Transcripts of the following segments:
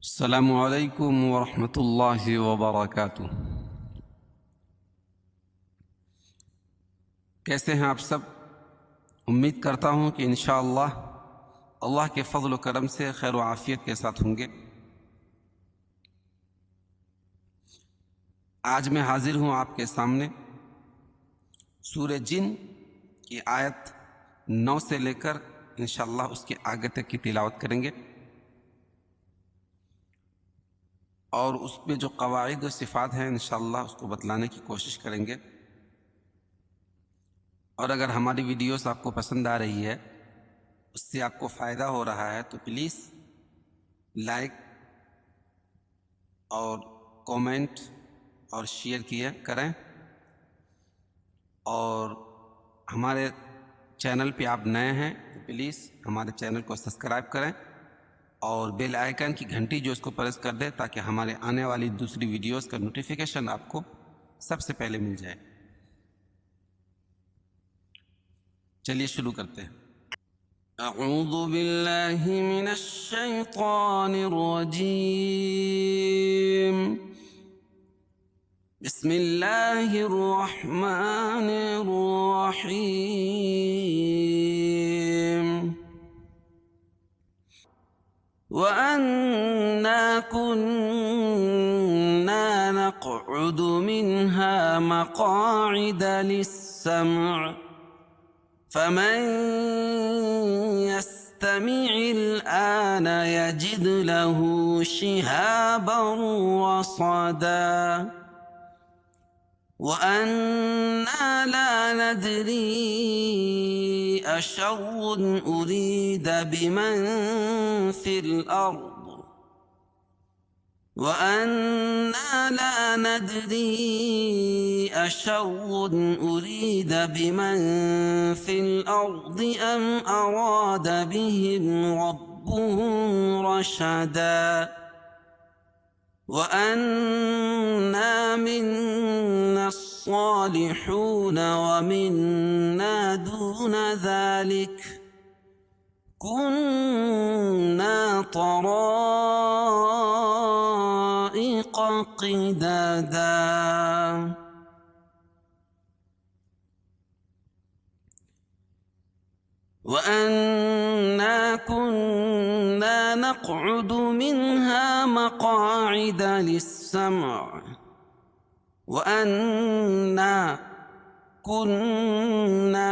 السلام علیکم ورحمۃ اللہ وبرکاتہ۔ کیسے ہیں آپ سب؟ امید کرتا ہوں کہ انشاءاللہ اللہ کے فضل و کرم سے خیر و عافیت کے ساتھ ہوں گے۔ آج میں حاضر ہوں آپ کے سامنے سورہ جن کی آیت 9 سے لے کر انشاءاللہ اس کے آگے تک کی تلاوت کریں گے، اور اس میں جو قواعد و صفات ہیں انشاءاللہ اس کو بتلانے کی کوشش کریں گے۔ اور اگر ہماری ویڈیوز آپ کو پسند آ رہی ہے، اس سے آپ کو فائدہ ہو رہا ہے، تو پلیز لائک اور کومنٹ اور شیئر کیا کریں، اور ہمارے چینل پہ آپ نئے ہیں تو پلیز ہمارے چینل کو سبسکرائب کریں اور بیل آئیکن کی گھنٹی جو اس کو پریس کر دیں تاکہ ہمارے آنے والی دوسری ویڈیوز کا نوٹیفیکیشن آپ کو سب سے پہلے مل جائے۔ چلیے شروع کرتے ہیں۔ اعوذ باللہ من الشیطان الرجیم، بسم اللہ الرحمن الرحیم۔ وَأَنَّا كُنَّا نَقْعُدُ مِنْهَا مَقَاعِدَ لِلسَّمْعِ فَمَنْ يَسْتَمِعِ الْآنَ يَجِدْ لَهُ شِهَابًا رَصَدًا وَأَنَّا لَا نَدْرِي أَشَرٌّ أُرِيدَ بِمَنْ فِي الْأَرْضِ وَأَنَّا لَا نَدْرِي أَشَرٌّ أُرِيدَ بِمَنْ فِي الْأَرْضِ أَمْ أَرَادَ بِهِمْ رَبُّهُمْ رَشَدًا وَأَنَّا مِنَّا الصَّالِحُونَ وَمِنَّا دُونَ ذَلِكَ كُنَّا طَرَائِقَ قِدَدًا۔ وَأَنَّا كُنَّا نَقْعُدُ مِنْهَا مَقَاعِدَ لِلسَّمْعِ وَأَنَّا كُنَّا،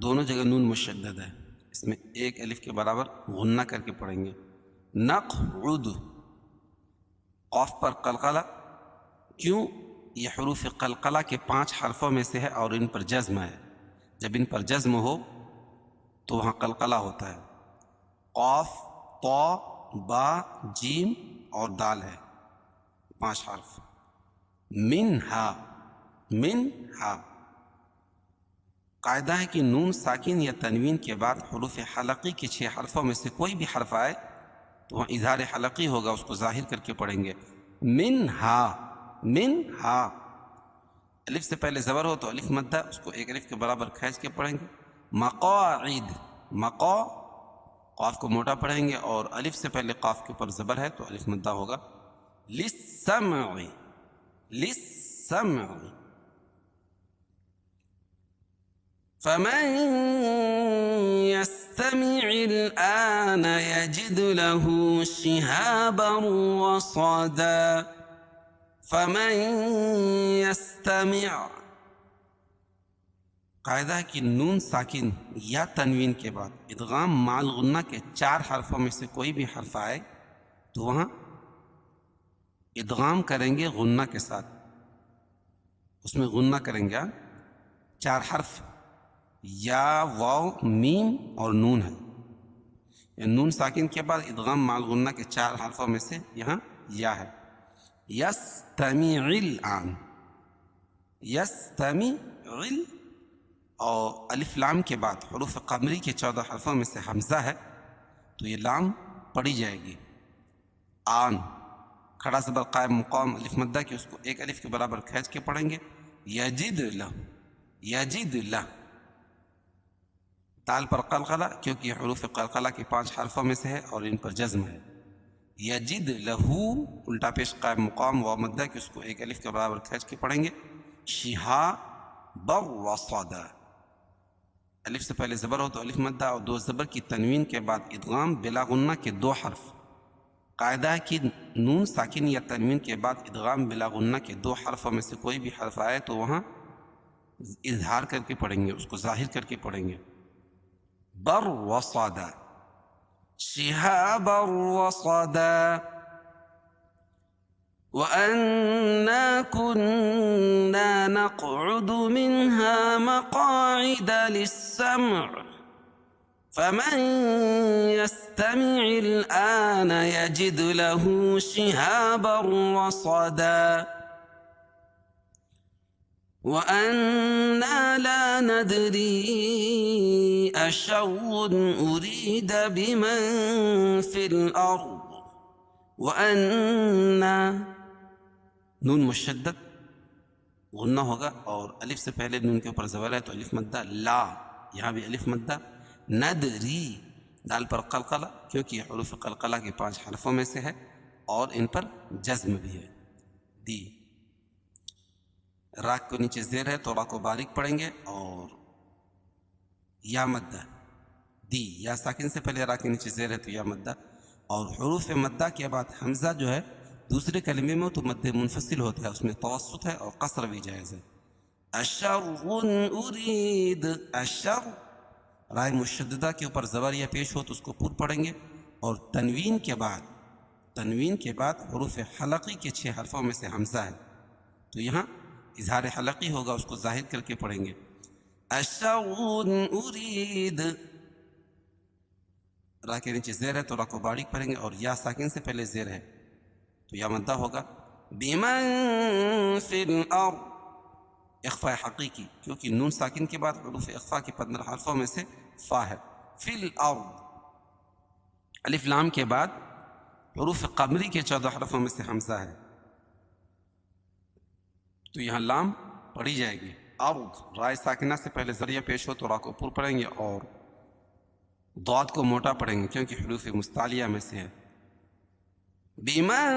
دونوں جگہ نون مشدد ہے، اس میں ایک الف کے برابر غنہ کر کے پڑھیں گے۔ نقعد، قاف پر قلقلہ، کیوں؟ یہ حروف قلقلہ کے 5 حرفوں میں سے ہے اور ان پر جزم ہے۔ جب ان پر جزم ہو تو وہاں قلقلہ ہوتا ہے۔ قاف، طا، با، جیم اور دال ہے، 5 حرف۔ منہا، منہا، قاعدہ ہے کہ نون ساکن یا تنوین کے بعد حروف حلقی کے 6 حرفوں میں سے کوئی بھی حرف آئے تو وہاں اظہار حلقی ہوگا، اس کو ظاہر کر کے پڑھیں گے۔ منہا، منہا، الف سے پہلے زبر ہو تو الف مدہ، اس کو ایک الف کے برابر کھینچ کے پڑھیں گے۔ مقاعد، مقا، قاف کو موٹا پڑھیں گے اور الف سے پہلے قاف کے اوپر زبر ہے تو الف مدہ ہوگا۔ للسمع، للسمع، فمن يستمع الآن يجد له شهابا رصدا فمن يستمع، قاعدہ ہے کہ نون ساکن یا تنوین کے بعد ادغام مع الغنہ کے 4 حرفوں میں سے کوئی بھی حرف آئے تو وہاں ادغام کریں گے غنہ کے ساتھ، اس میں غنہ کریں گے۔ 4 حرف یا، واو، میم اور نون ہے۔ نون ساکن کے بعد ادغام مع الغنہ کے 4 حرفوں میں سے یہاں یا ہے۔ یستمع الآن، یستمع، اور الف لام کے بعد حروف قمری کے 14 حرفوں میں سے حمزہ ہے تو یہ لام پڑھی جائے گی۔ آن، کھڑا زبر قائم مقام الف مدہ کی، اس کو ایک الف کے برابر کھینچ کے پڑھیں گے۔ یجد لہ، یجد لہ، دال پر قلقلہ کیونکہ یہ حروف قلقلہ کے 5 حرفوں میں سے ہے اور ان پر جزم ہے۔ یجد لہو الٹا پیش قائم مقام واو مدہ کہ اس کو ایک الف کے برابر کھینچ کے پڑھیں گے. شہاب الرصد، الف سے پہلے زبر ہو تو الف مدہ اور دو زبر کی تنوین کے بعد ادغام بلا غنہ کے دو حرف. قاعدہ ہے کہ نون ساکن یا تنوین کے بعد ادغام بلا غنہ کے دو حرفوں میں سے کوئی بھی حرف آئے تو وہاں اظہار کر کے پڑھیں گے، اس کو ظاہر کر کے پڑھیں گے. بالرصد، شهاب الرصد. وأنا كنا نقعد منها مقاعد للسمع فمن يستمع الآن يجد له شهابا رصدا. وأنا لا ندري أشر أريد بمن في الأرض وأنا نون مشدد غنہ ہوگا اور الف سے پہلے نون کے اوپر زبر ہے تو الف مدہ لا، یہاں بھی الف مدہ. ندری دال پر قلقلہ کیونکہ یہ حروف قلقلہ کے 5 حرفوں میں سے ہے اور ان پر جزم بھی ہے. دی را کو نیچے زیر ہے تو را کو باریک پڑھیں گے اور یا مدہ دی، یا ساکن سے پہلے را کے نیچے زیر ہے تو یا مدہ. اور حروف مدہ کے بعد حمزہ جو ہے دوسرے کلمے میں تو مد منفصل ہوتا ہے، اس میں توسط ہے اور قصر بھی جائز ہے. اشر ارید، اشر رائے مشددہ کے اوپر زبر یا پیش ہو تو اس کو پور پڑھیں گے. اور تنوین کے بعد حروف حلقی کے 6 حرفوں میں سے حمزہ ہے تو یہاں اظہار حلقی ہوگا، اس کو ظاہر کر کے پڑھیں گے. اشر ارید، را کے نیچے زیر ہے تو را کو باریک پڑھیں گے اور یا ساکن سے پہلے زیر ہے تو یا مدہ ہوگا. بمن فی الارض، اخفاء حقیقی کیونکہ نون ساکن کے بعد حروف اخفاء کے 15 حرفوں میں سے فا ہے. فی الارض، الف لام کے بعد حروف قمری کے 14 حرفوں میں سے حمزہ ہے تو یہاں لام پڑھی جائے گی. ارض، رائے ساکنہ سے پہلے ذریعہ پیش ہو تو را کو پور پڑھیں گے اور ضاد کو موٹا پڑھیں گے کیونکہ حروف مستعلیہ میں سے ہے. بمن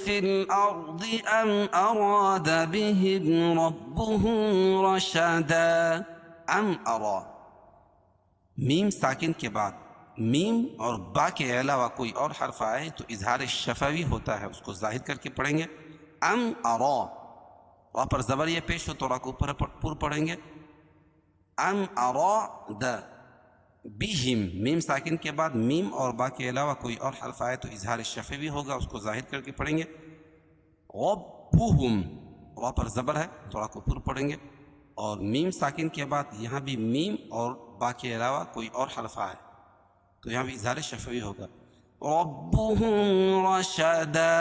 فی الارض ام اراد بهم ربهم رشدا. ام ارا، میم ساکن کے بعد میم اور با کے علاوہ کوئی اور حرف آئے تو اظہار شفوی ہوتا ہے، اس کو ظاہر کر کے پڑھیں گے. ام ارا، را پر زبر یہ پیش ہو تو را کو پور پڑھیں گے. ام اراد بہم، میم ساکن کے بعد میم اور با کے علاوہ کوئی اور حرف آئے تو اظہار شفوی ہوگا، اس کو ظاہر کر کے پڑھیں گے. ربہم، را پر زبر ہے تو را کو پور پڑھیں گے اور میم ساکن کے بعد یہاں بھی میم اور با کے علاوہ کوئی اور حرف آئے تو یہاں بھی اظہار شفوی ہوگا. ربہم رشدا،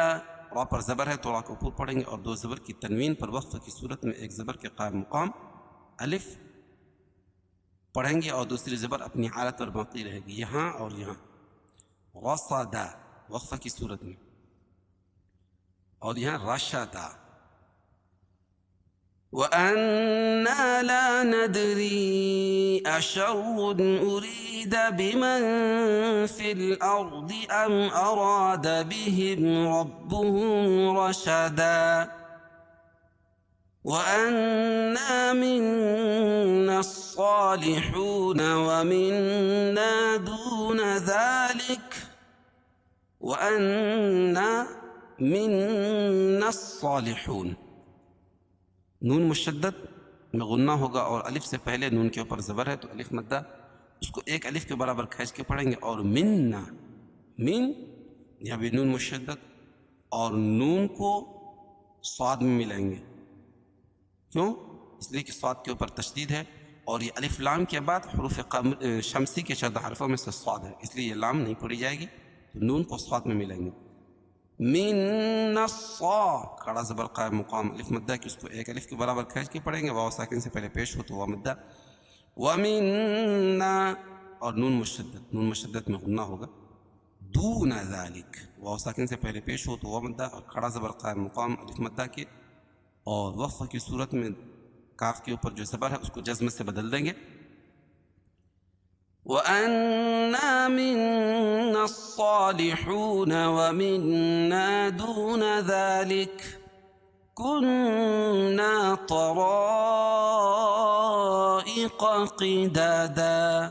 را پر زبر ہے تو را کو پور پڑھیں گے اور 2 زبر کی تنوین پر وقف کی صورت میں ایک زبر کے قائم مقام الف پڑھیں گے اور دوسری زبر اپنی حالت پر باقی رہے گی یہاں اور یہاں. رصدا وقفہ کی صورت میں اور یہاں رشدا. وَأَنَّا لَا نَدْرِي أَشَرٌ أُرِيدَ بِمَن فِي الْأَرْضِ أَمْ أَرَادَ بِهِمْ رَبُّهُمْ رَشَدًا. وَأَنَّا مِنَّا الصَّالِحُونَ وَمِنَّا دُونَ ذَلِكَ وَأَنَّا مِنَّا الصَّالِحُونَ. نون مشدد میں غنہ ہوگا اور الف سے پہلے نون کے اوپر زبر ہے تو الف مدہ اس کو ایک الف کے برابر کھینچ کے پڑھیں گے. اور مننا، من یہاں بھی نون مشدد اور نون کو صاد میں ملائیں گے. کیوں؟ اس لیے کہ صاد کے اوپر تشدید ہے اور یہ الف لام کے بعد حروف شمسی کے 14 حرفوں میں سے صاد ہے، اس لیے یہ لام نہیں پڑھی جائے گی تو نون کو صاد میں ملائیں گے. من الصا، کڑا زبر قائم مقام الف مدہ کہ اس کو ایک الف کے برابر کھینچ کے پڑھیں گے، واو ساکن سے پہلے پیش ہو تو واو مدہ. ومنا، اور نون مشدد میں غنہ ہوگا. دون ذالک، واو ساکن سے پہلے پیش ہو تو واو مدہ اور کھڑا زبر قائم مقام الف مدہ کے اور وقف کی صورت میں کاف کے اوپر جو زبر ہے اس کو جزم سے بدل دیں گے. وَأَنَّا مِنَّا الصَّالِحُونَ الصالحون ومنا دون ذلك كنا طرائق قدادا.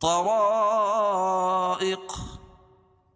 طرائق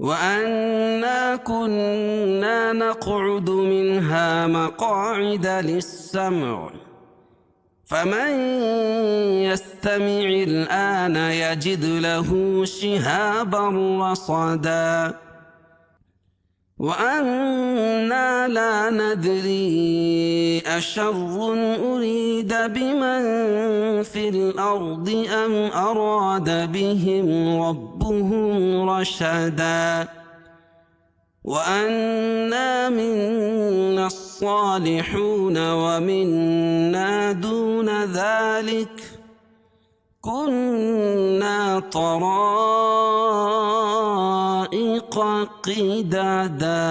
وأنا كنا نقعد منها مقاعد للسمع فمن يستمع الآن يجد له شهابا رصدا. وأنا لا ندري أشر أريد بمن في الأرض أم أراد بهم ربهم رشدا. وأنا منا الصالحون ومنا دون ذلك كنا طرائق قدادا.